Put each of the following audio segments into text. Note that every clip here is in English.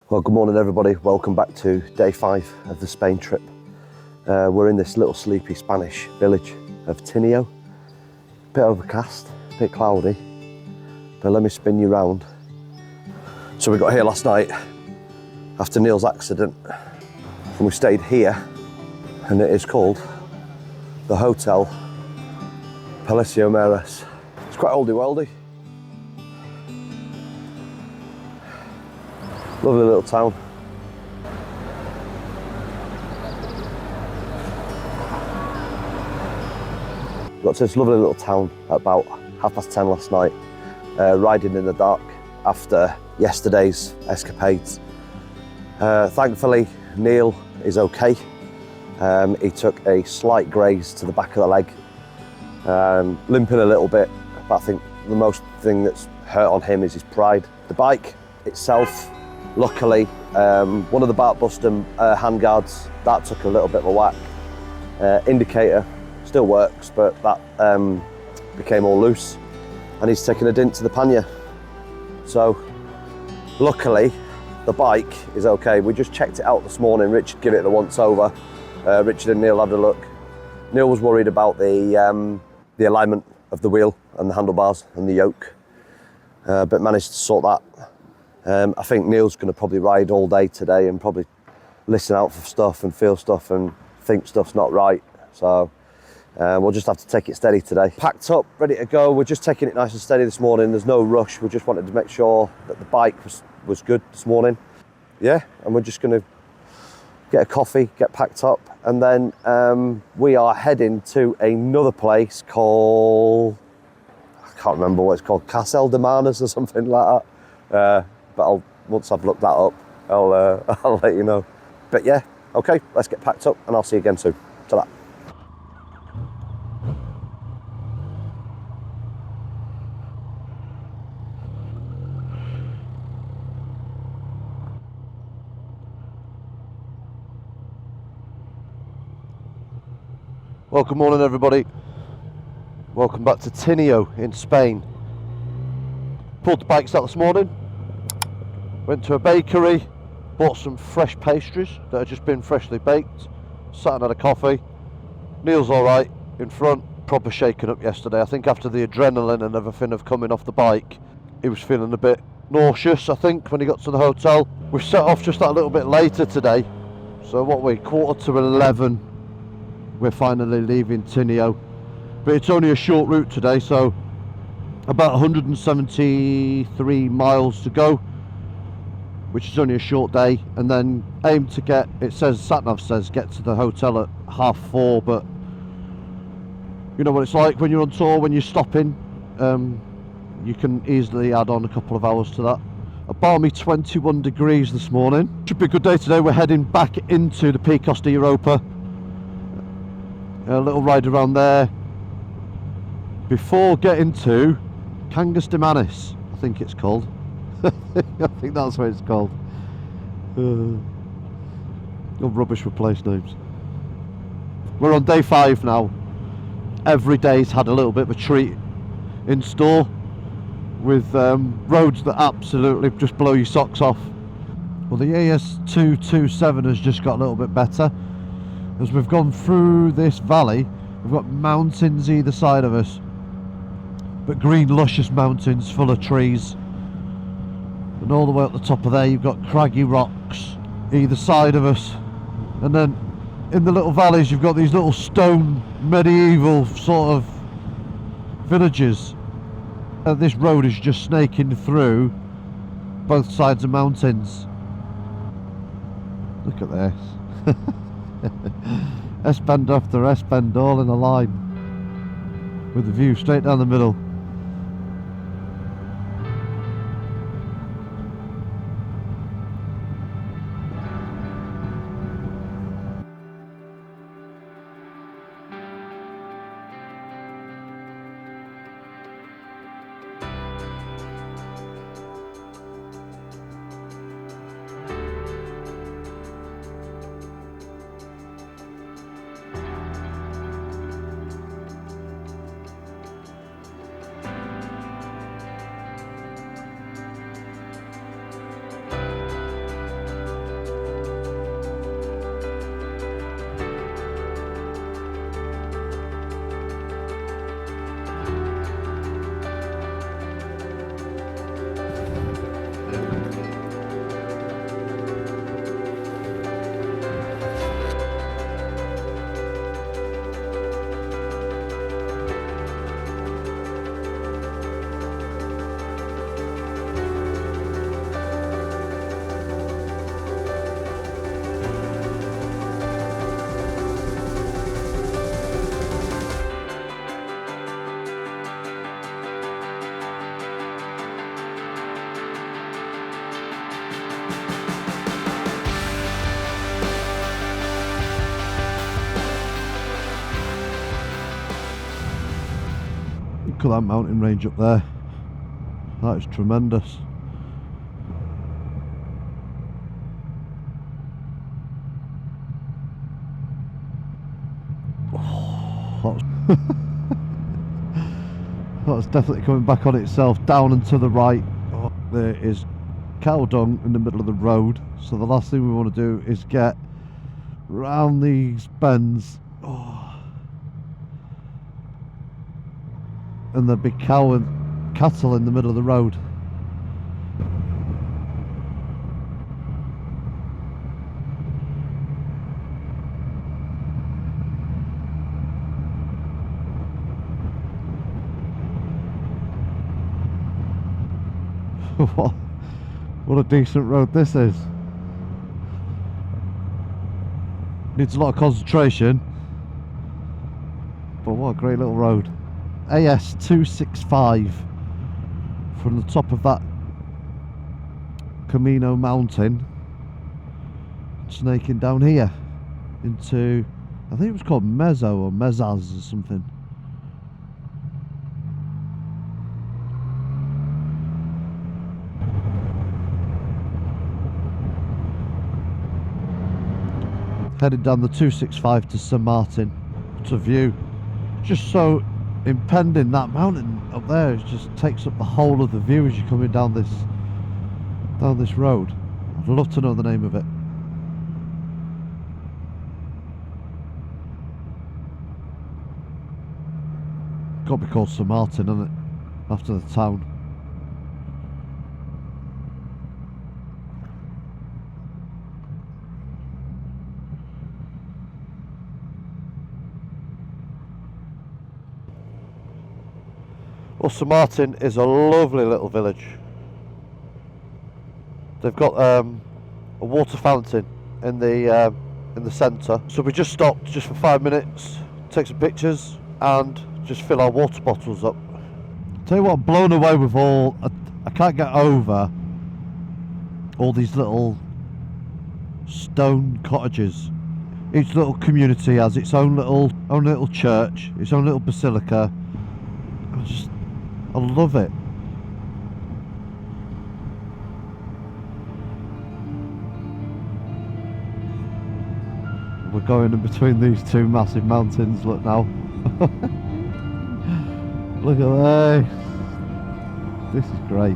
Well, good morning everybody, welcome back to day 5 of the Spain trip. We're in this little sleepy Spanish village of Tineo. Bit overcast, bit cloudy, but let me spin you round. So we got here last night after Neil's accident and we stayed here, and it is called the Hotel Palacio Meres. It's quite oldie-worldy. Lovely little town. Got to this lovely little town at about 10:30 last night, riding in the dark after yesterday's escapades. Thankfully, Neil is okay. He took a slight graze to the back of the leg, limping a little bit, but I think the most thing that's hurt on him is his pride. The bike itself, luckily, one of the bark busting handguards, that took a little bit of a whack. Indicator still works, but that became all loose, and he's taken a dint to the pannier. So luckily the bike is okay. We just checked it out this morning. Richard gave it the once over. Richard and Neil had a look. Neil was worried about the alignment of the wheel and the handlebars and the yoke, but managed to sort that. I think Neil's going to probably ride all day today and probably listen out for stuff and feel stuff and think stuff's not right. So we'll just have to take it steady today. Packed up, ready to go. We're just taking it nice and steady this morning. There's no rush. We just wanted to make sure that the bike was good this morning. Yeah, and we're just going to get a coffee, get packed up, and then we are heading to another place called, I can't remember what it's called, Casal de Manas or something like that. But once I've looked that up, I'll let you know. But yeah, okay, let's get packed up and I'll see you again soon. Ta-da. Well, good morning everybody. Welcome back to Tineo in Spain. Pulled the bikes out this morning. Went to a bakery, bought some fresh pastries that had just been freshly baked, sat and had a coffee. Neil's alright in front, proper shaken up yesterday. I think after the adrenaline and everything of coming off the bike, he was feeling a bit nauseous, I think, when he got to the hotel. We set off just that little bit later today, so what we, 11:15, we're finally leaving Tineo. But it's only a short route today, so about 173 miles to go, which is only a short day, and then aim to get, it says, Satnav says, get to the hotel at 4:30, but you know what it's like when you're on tour, when you're stopping, you can easily add on a couple of hours to that. A balmy 21 degrees this morning. Should be a good day today. We're heading back into the Picos de Europa. A little ride around there before getting to Cangis de Onis, I think it's called. I think that's what it's called. I'm rubbish with place names. We're on day 5 now. Every day's had a little bit of a treat in store, with roads that absolutely just blow your socks off. Well, the AS227 has just got a little bit better. As we've gone through this valley, we've got mountains either side of us, but green luscious mountains full of trees. And all the way up the top of there you've got craggy rocks either side of us, and then in the little valleys you've got these little stone medieval sort of villages. This road is just snaking through both sides of mountains. Look at this. S-bend after S-bend all in a line with the view straight down the middle. Look at that mountain range up there. That is tremendous. Oh, that's definitely coming back on itself, down and to the right. Oh, there is cow dung in the middle of the road, so the last thing we want to do is get round these bends. Oh. And there'd be cow and cattle in the middle of the road. What a decent road this is. Needs a lot of concentration, but what a great little road. AS 265 from the top of that Camino mountain, snaking down here into, I think it was called Mezzo or Mezaz or something. Headed down the 265 to St Martin. What a view. Just so impending, that mountain up there. It just takes up the whole of the view as you're coming down this road. I'd love to know the name of it. Got to be called St Martin, isn't it? After the town. Well, St Martin is a lovely little village. They've got a water fountain in the centre. So we just stopped just for 5 minutes, take some pictures, and just fill our water bottles up. Tell you what, I'm blown away with all. I can't get over all these little stone cottages. Each little community has its own little church, its own little basilica. I love it. We're going in between these two massive mountains, look now. Look at this. This is great.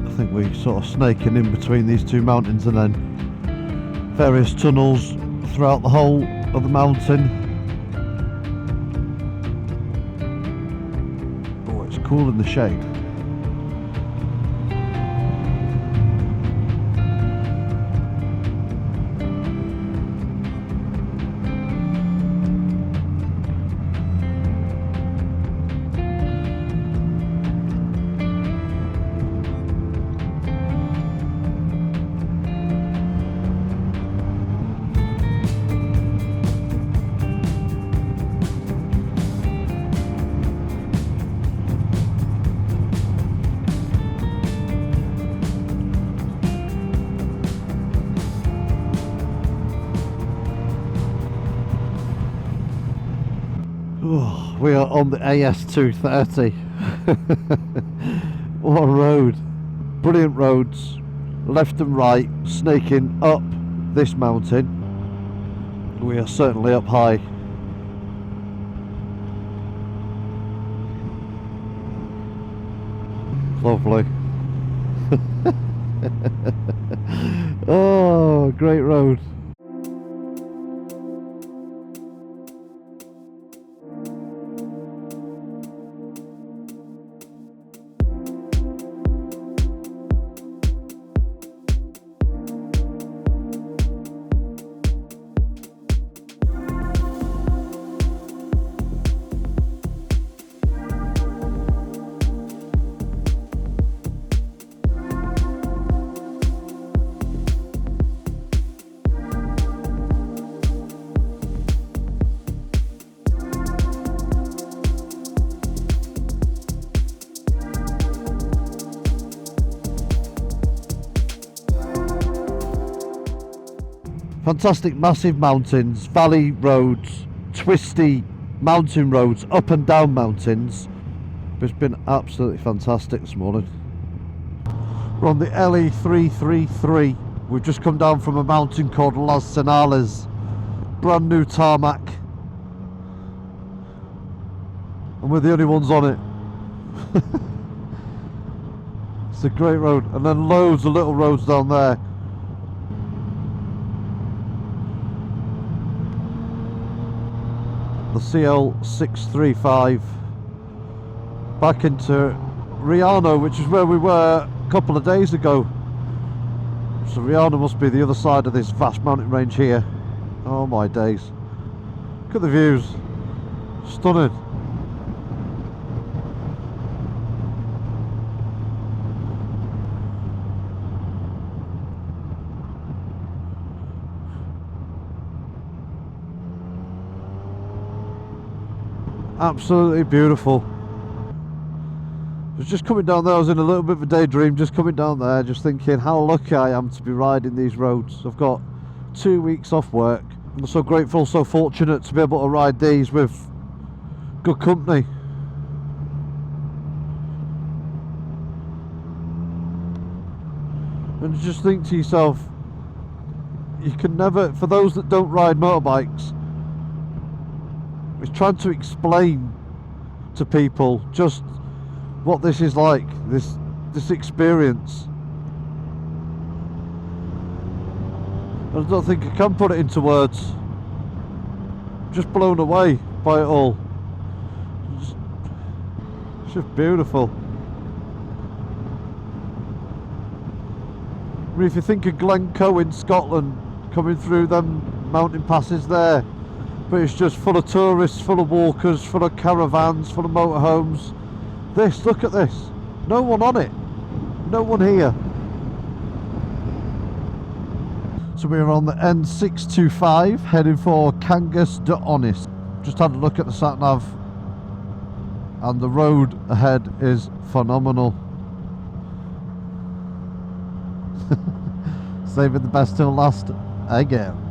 I think we're sort of snaking in between these two mountains, and then various tunnels throughout the whole of the mountain. Oh, it's cool in the shade. Oh, we are on the AS 230. What a road. Brilliant roads, left and right, snaking up this mountain. We are certainly up high. Lovely. Oh, great road. Fantastic massive mountains, valley roads, twisty mountain roads, up and down mountains. It's been absolutely fantastic this morning. We're on the LE333. We've just come down from a mountain called Las Senales. Brand new tarmac. And we're the only ones on it. It's a great road. And then loads of little roads down there. The CL635 back into Riano, which is where we were a couple of days ago. So Riano must be the other side of this vast mountain range here. Oh my days. Look at the views. Stunning. Absolutely beautiful. I was just coming down there, I was in a little bit of a daydream, just coming down there, just thinking how lucky I am to be riding these roads. I've got 2 weeks off work. I'm so grateful, so fortunate to be able to ride these with good company. And you just think to yourself, you can never, for those that don't ride motorbikes, it's trying to explain to people just what this is like, this experience. I don't think I can put it into words. I'm just blown away by it all. It's just beautiful. I mean, if you think of Glencoe in Scotland, coming through them mountain passes there, but it's just full of tourists, full of walkers, full of caravans, full of motorhomes. This, look at this. No one on it. No one here. So we're on the N625 heading for Cangis de Onis. Just had a look at the sat nav and the road ahead is phenomenal. Saving the best till last again.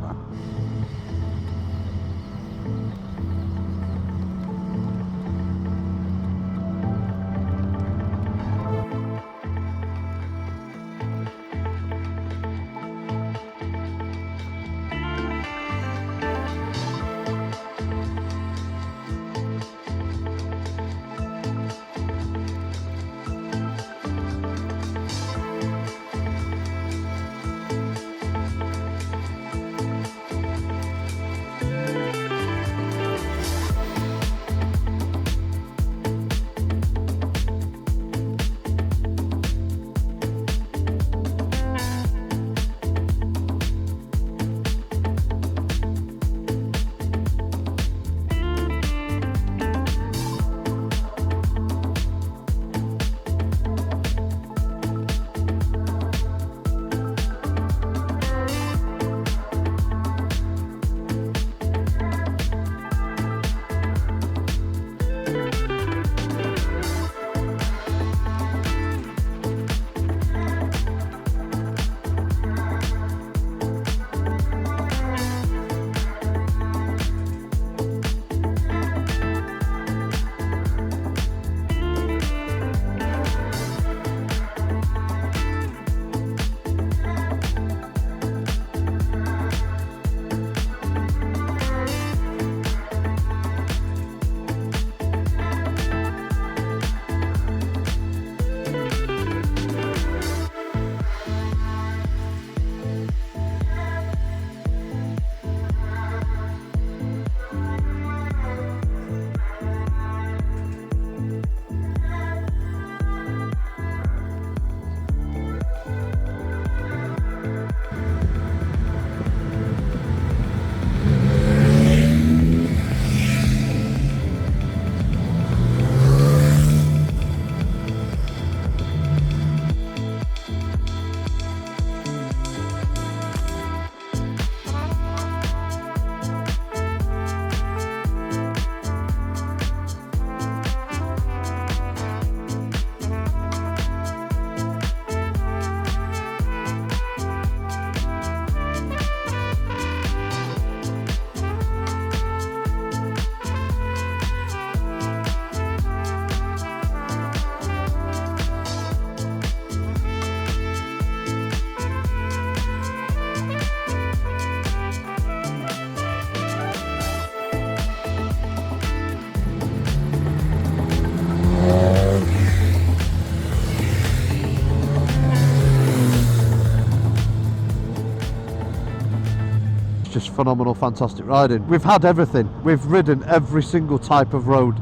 phenomenal, fantastic riding. We've had everything. We've ridden every single type of road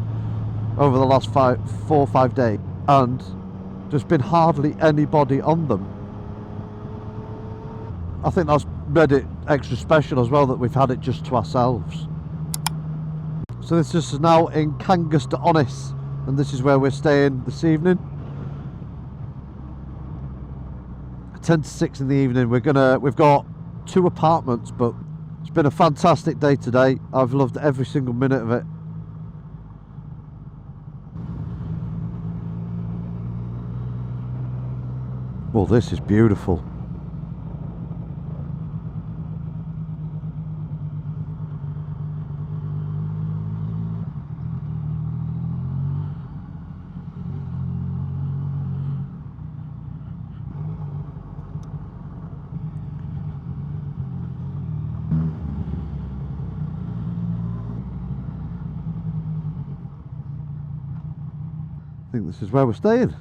over the last 4 or 5 days, and there's been hardly anybody on them. I think that's made it extra special as well, that we've had it just to ourselves. So this is now in Cangis de Onis, and this is where we're staying this evening. 10 to 6 in the evening. We've got 2 apartments, but it's been a fantastic day today. I've loved every single minute of it. Well, this is beautiful. I think this is where we're staying.